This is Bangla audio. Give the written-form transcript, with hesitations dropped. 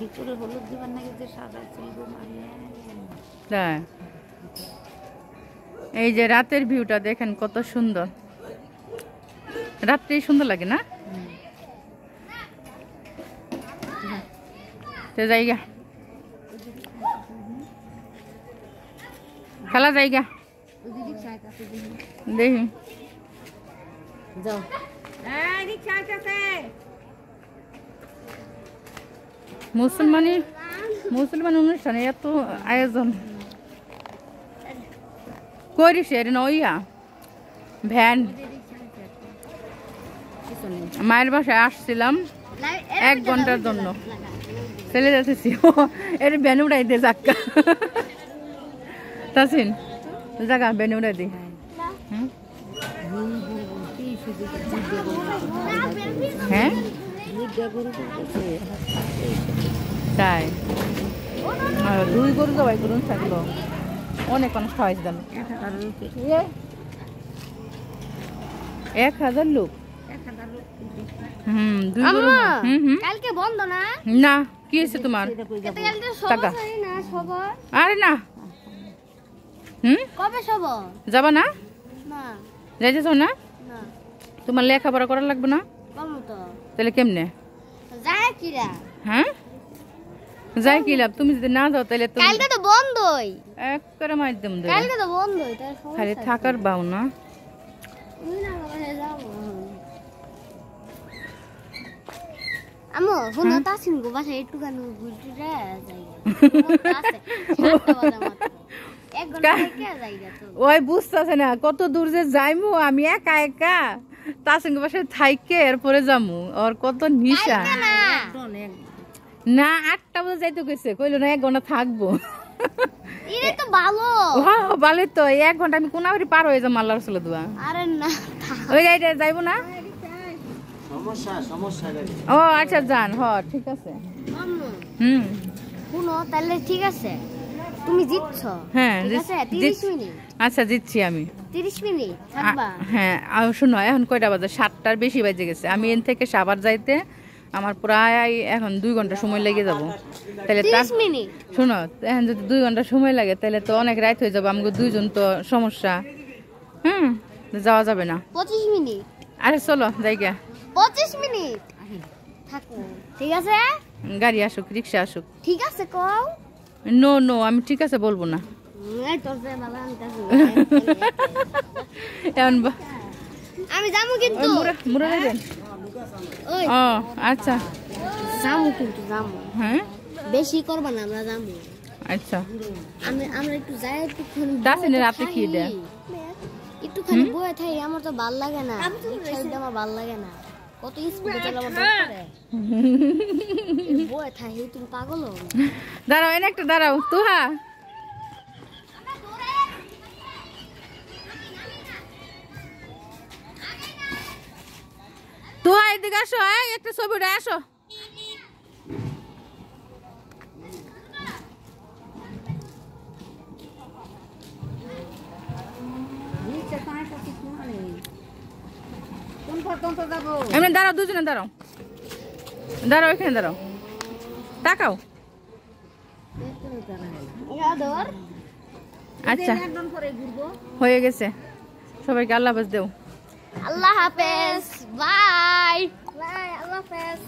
ভিতরে হলুদ দিবার নাকি যে সাজাইছিল গো মারিয়া। তাই এই যে রাতের ভিউটা দেখেন কত সুন্দর, রাত্রেই সুন্দর লাগে না? জায়গা খেলা জায়গা দেখি যাও মুসলমান অনুষ্ঠানে এত আয়োজন করিস এর নইয়া ভ্যান। মায়ের বাসায় আসছিলাম 1 ঘন্টার জন্য, চলে যাচ্ছি এর ভ্যান উড়াই দে যাক্কা তাসিন জায়গা ভ্যান উড়াই দি। হ্যাঁ তাই 2 গরু জবাই করুন থাকলো, অনেক মানুষ খাওয়াইছে দাম। 1000 লোক। 2 গরু। কালকে বন্ধ না? না কি হয়েছে তোমার? টাকা আরে না। কবে সব যাবা না? না যাইতেছ না? না তোমার লেখাপড়া করা লাগবে না? কমু তো তাহলে কেমনে যায় কিরা? হ্যাঁ যাই কি লাভ, তুমি যদি না যাও তাহলে তো কালকে তো বন্ধই, একবারে মাধ্যম দেবে। কালকে তো বন্ধই, তাই খালি থাকার বাও না। আমো ফোন তাসিন গো বাসায় একটু গান ঘুরতে যায় ওই বুঝতেছে না কত দূর যে যাইমু আমি একা একা, তার সঙ্গে বাসায় থাইকে এরপরে যামু। ওর কত নিশা না। 8টা বাজে যাইতে গেছে, কইলো না 1 ঘন্টা থাকবো। এটা তো ভালো। হ্যাঁ ভালো তো, 1 ঘন্টা আমি কোনাবাড়ি পার হয়ে যাবো আল্লাহর রাসূলের দোয়া। আরে না ওই যাইতে যাইবো না? ও আচ্ছা যান, হ ঠিক আছে। শুনো তাহলে ঠিক আছে, তুমি জিতছ। হ্যাঁ 30 মিনিট। আচ্ছা জিতছি আমি। 30 মিনিট থাকবা? হ্যাঁ শোনো এখন কয়টা বাজে? 7টার বেশি বাজে গেছে। আমি এখান থেকে সাভার যাইতে আমার প্রায় এখন 2 ঘন্টা সময় লেগে যাব। তাহলে 30 মিনিট। শোনো এখন যদি 2 ঘন্টা সময় লাগে তাহলে তো অনেক রাত হয়ে যাবে, আমাকে 2 জন তো সমস্যা। যাওয়া যাবে না। 25 মিনিট। আরে চলো জায়গা 25 মিনিট থাকো, ঠিক আছে? গাড়ি আসুক, রিক্সা আসুক। ঠিক আছে কও। নো নো আমি ঠিক আছে বলবো না। আমি যাবো কিন্তু। মুড়ে দেবেন? ও আচ্ছা যাবো কিন্তু যাবো। হ্যাঁ বেশি করবা না, আমরা যাবো। আচ্ছা আমরা একটু যাই, একটুখানি দাসিনের রাতে কি দেয়? একটুখানি বয়ে থাই, আমার তো ভাল লাগে না। আমার ভাল লাগে না, কত স্পিডে চলে আমার দরকারে বয়ে থাই। তুমি পাগল হও? দাঁড়াও এনে একটা দাঁড়াও তুহা। তুহা এদিকে আসো, একটা ছবি উঠে আসো। এমনি দাঁড়াও, দুজনে দাঁড়াও, দাঁড়াও এখানে দাঁড়াও, তাকাও। আচ্ছা হয়ে গেছে, সবাইকে আল্লাহ হাফেজ দেও। আল্লাহ হাফেজ, বাই বাই, আল্লাহ হাফেজ।